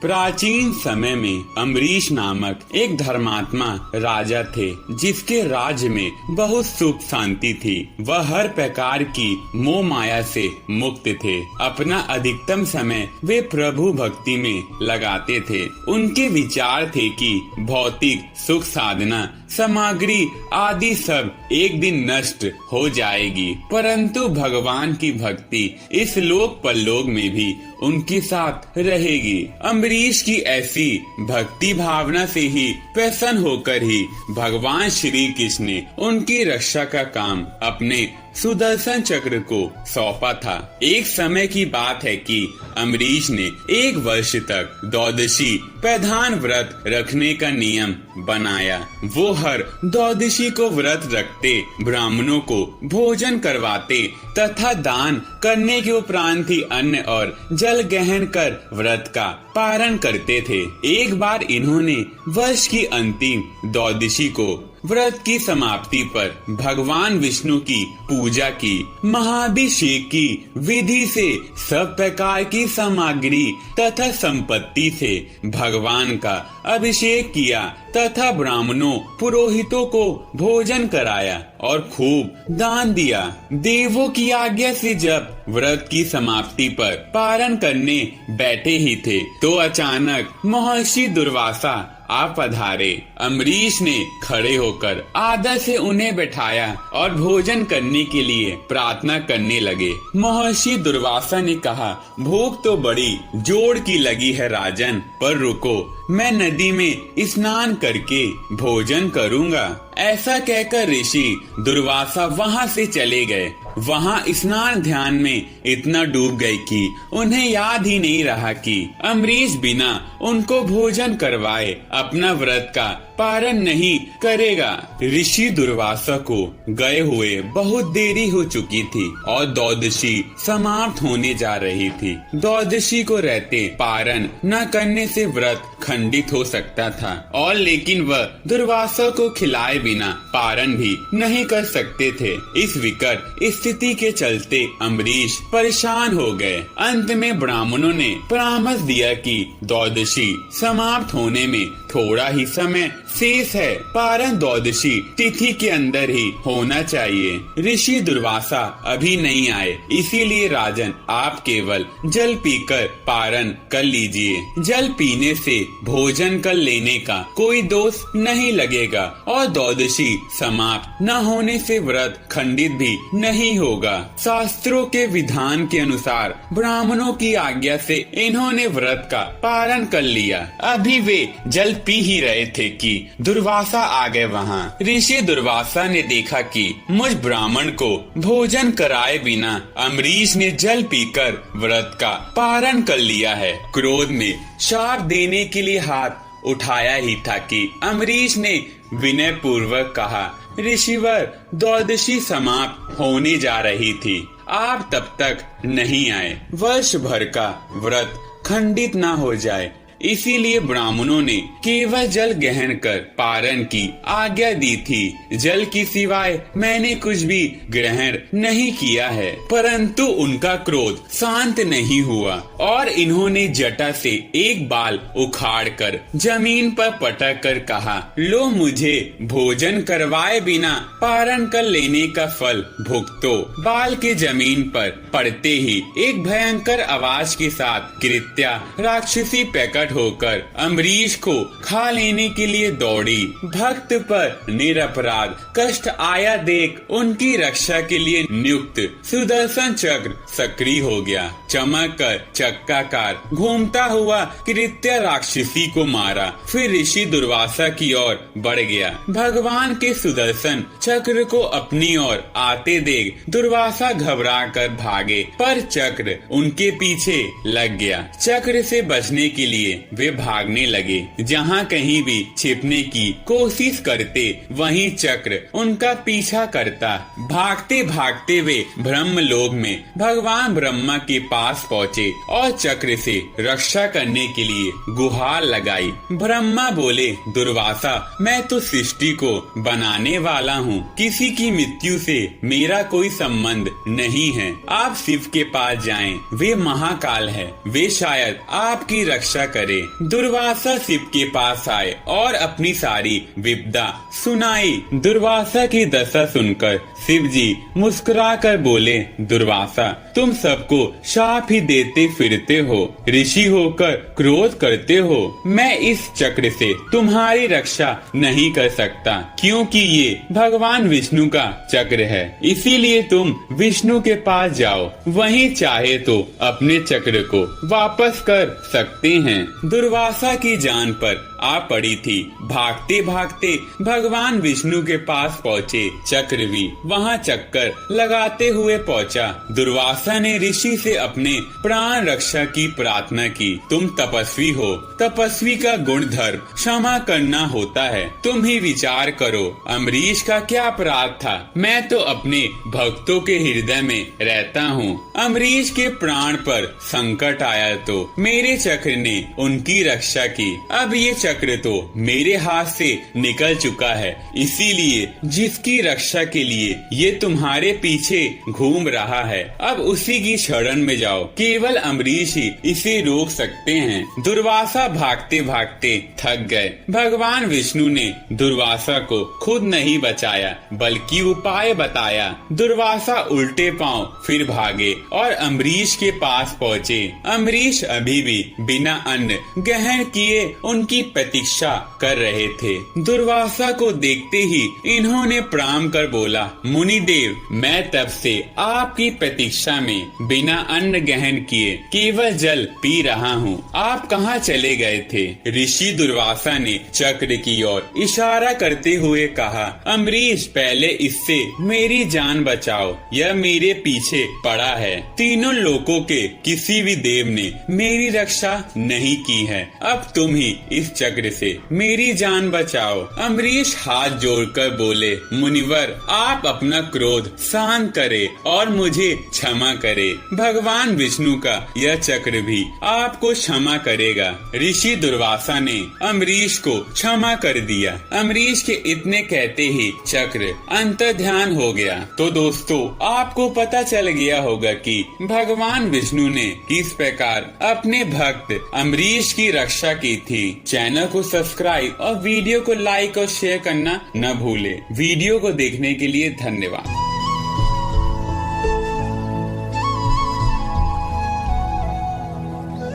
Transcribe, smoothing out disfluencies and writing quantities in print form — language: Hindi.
प्राचीन समय में अम्बरीश नामक एक धर्मात्मा राजा थे, जिसके राज्य में बहुत सुख शांति थी। वह हर प्रकार की मोह माया से मुक्त थे। अपना अधिकतम समय वे प्रभु भक्ति में लगाते थे। उनके विचार थे कि भौतिक सुख साधना सामग्री आदि सब एक दिन नष्ट हो जाएगी, परंतु भगवान की भक्ति इस लोक परलोक में भी उनके साथ रहेगी। अम्बरीश की ऐसी भक्ति भावना से ही प्रसन्न होकर ही भगवान श्री कृष्ण ने उनकी रक्षा का काम अपने सुदर्शन चक्र को सौंपा था। एक समय की बात है कि अम्बरीश ने 1 वर्ष तक द्वादशी प्रधान व्रत रखने का नियम बनाया। वो हर द्वादशी को व्रत रखते, ब्राह्मणों को भोजन करवाते तथा दान करने के उपरांत ही अन्न और जल ग्रहण कर व्रत का पारण करते थे। एक बार इन्होंने वर्ष की अंतिम द्वादशी को व्रत की समाप्ति पर भगवान विष्णु की पूजा की। महाभिषेक की विधि से सब प्रकार की सामग्री तथा संपत्ति से भगवान का अभिषेक किया तथा ब्राह्मणों पुरोहितों को भोजन कराया और खूब दान दिया। देवों की आज्ञा से जब व्रत की समाप्ति पर पारण करने बैठे ही थे तो अचानक महर्षि दुर्वासा आ पधारे। अम्बरीश ने खड़े होकर आदर से उन्हें बैठाया और भोजन करने के लिए प्रार्थना करने लगे। महर्षि दुर्वासा ने कहा, भूख तो बड़ी जोर की लगी है राजन, पर रुको, मैं नदी में स्नान करके भोजन करूंगा। ऐसा कहकर ऋषि दुर्वासा वहां से चले गए। वहां स्नान ध्यान में इतना डूब गए कि उन्हें याद ही नहीं रहा कि अम्बरीश बिना उनको भोजन करवाए अपना व्रत का पारण नहीं करेगा। ऋषि दुर्वासा को गए हुए बहुत देरी हो चुकी थी और द्वादशी समाप्त होने जा रही थी। द्वादशी को रहते पारण न करने से व्रत खंडित हो सकता था और लेकिन वह दुर्वासा को खिलाए बिना पारण भी नहीं कर सकते थे। इस विकट स्थिति के चलते अम्बरीश परेशान हो गए। अंत में ब्राह्मणों ने परामर्श दिया कि द्वादशी समाप्त होने में थोड़ा ही समय शेष है, पारण द्वादशी तिथि के अंदर ही होना चाहिए। ऋषि दुर्वासा अभी नहीं आए, इसीलिए राजन आप केवल जल पीकर पारण कर लीजिए। जल पीने से भोजन कर लेने का कोई दोष नहीं लगेगा और द्वादशी समाप्त न होने से व्रत खंडित भी नहीं होगा। शास्त्रों के विधान के अनुसार ब्राह्मणों की आज्ञा से इन्होंने व्रत का पारण कर लिया। अभी वे जल पी ही रहे थे कि दुर्वासा आ गए। वहाँ ऋषि दुर्वासा ने देखा कि मुझ ब्राह्मण को भोजन कराए बिना अम्बरीश ने जल पीकर व्रत का पारण कर लिया है। क्रोध में शाप देने के लिए हाथ उठाया ही था कि अम्बरीश ने विनय पूर्वक कहा, ऋषिवर, द्वादशी समाप्त होने जा रही थी, आप तब तक नहीं आए। वर्ष भर का व्रत खंडित न हो जाए, इसीलिए ब्राह्मणों ने केवल जल ग्रहण कर पारण की आज्ञा दी थी। जल की सिवाय मैंने कुछ भी ग्रहण नहीं किया है। परंतु उनका क्रोध शांत नहीं हुआ और इन्होंने जटा से एक बाल उखाड़कर जमीन पर पटक कर कहा, लो, मुझे भोजन करवाए बिना पारण कर लेने का फल भुगतो। बाल के जमीन पर पड़ते ही एक भयंकर आवाज के साथ कृत्या राक्षसी प्रकट होकर अम्बरीश को खा लेने के लिए दौड़ी। भक्त पर निरपराध कष्ट आया देख उनकी रक्षा के लिए नियुक्त सुदर्शन चक्र सक्रिय हो गया। चमक कर चक्काकार घूमता हुआ कृत्या राक्षसी को मारा, फिर ऋषि दुर्वासा की ओर बढ़ गया। भगवान के सुदर्शन चक्र को अपनी ओर आते देख दुर्वासा घबरा कर भागे, पर चक्र उनके पीछे लग गया। चक्र से बचने के लिए वे भागने लगे। जहाँ कहीं भी छिपने की कोशिश करते वहीं चक्र उनका पीछा करता। भागते भागते वे ब्रह्मलोक में भगवान ब्रह्मा के पास पहुँचे और चक्र से रक्षा करने के लिए गुहार लगाई। ब्रह्मा बोले, दुर्वासा, मैं तो सृष्टि को बनाने वाला हूँ, किसी की मृत्यु से मेरा कोई संबंध नहीं है। आप शिव के पास जाएं, वे महाकाल है, वे शायद आपकी रक्षा करें। करे। दुर्वासा शिव के पास आए और अपनी सारी विपदा सुनाई। दुर्वासा की दशा सुनकर शिव जी मुस्कुरा कर बोले, दुर्वासा तुम सबको शाप ही देते फिरते हो, ऋषि होकर क्रोध करते हो। मैं इस चक्र से तुम्हारी रक्षा नहीं कर सकता, क्योंकि ये भगवान विष्णु का चक्र है। इसीलिए तुम विष्णु के पास जाओ, वहीं चाहे तो अपने चक्र को वापस कर सकते हैं। दुर्वासा की जान पर आ पड़ी थी। भागते भागते भगवान विष्णु के पास पहुँचे। चक्र भी वहाँ चक्कर लगाते हुए पहुँचा। दुर्वासा ने ऋषि से अपने प्राण रक्षा की प्रार्थना की। तुम तपस्वी हो, तपस्वी का गुण धर्म क्षमा करना होता है। तुम ही विचार करो, अम्बरीश का क्या अपराध था? मैं तो अपने भक्तों के हृदय में रहता हूँ। अम्बरीश के प्राण पर संकट आया तो मेरे चक्र ने उनकी रक्षा की। अब ये चक्र तो मेरे हाथ से निकल चुका है, इसीलिए जिसकी रक्षा के लिए ये तुम्हारे पीछे घूम रहा है, अब उसी की शरण में जाओ। केवल अम्बरीश ही इसे रोक सकते हैं। दुर्वासा भागते भागते थक गए। भगवान विष्णु ने दुर्वासा को खुद नहीं बचाया, बल्कि उपाय बताया। दुर्वासा उल्टे पांव फिर भागे और अम्बरीश के पास पहुँचे। अम्बरीश अभी भी बिना अन्न ग्रहण किए उनकी प्रतीक्षा कर रहे थे। दुर्वासा को देखते ही इन्होंने प्रणाम कर बोला, मुनिदेव, मैं तब से आपकी प्रतीक्षा में बिना अन्न ग्रहण किए केवल जल पी रहा हूँ। आप कहाँ चले गए थे? ऋषि दुर्वासा ने चक्र की ओर इशारा करते हुए कहा, अम्बरीश, पहले इससे मेरी जान बचाओ, यह मेरे पीछे पड़ा है। तीनों लोकों के किसी भी देव ने मेरी रक्षा नहीं की है, अब तुम ही इस चक्र से मेरी जान बचाओ। अम्बरीश हाथ जोड़कर बोले, मुनिवर, आप अपना क्रोध शांत करे और मुझे क्षमा करे। भगवान विष्णु का यह चक्र भी आपको क्षमा करेगा। ऋषि दुर्वासा ने अम्बरीश को क्षमा कर दिया। अम्बरीश के इतने कहते ही चक्र अंतर्ध्यान हो गया। तो दोस्तों, आपको पता चल गया होगा कि भगवान विष्णु ने किस प्रकार अपने भक्त अम्बरीश की रक्षा की थी। चैनल को सब्सक्राइब और वीडियो को लाइक और शेयर करना न भूले। वीडियो को देखने के लिए धन्यवाद।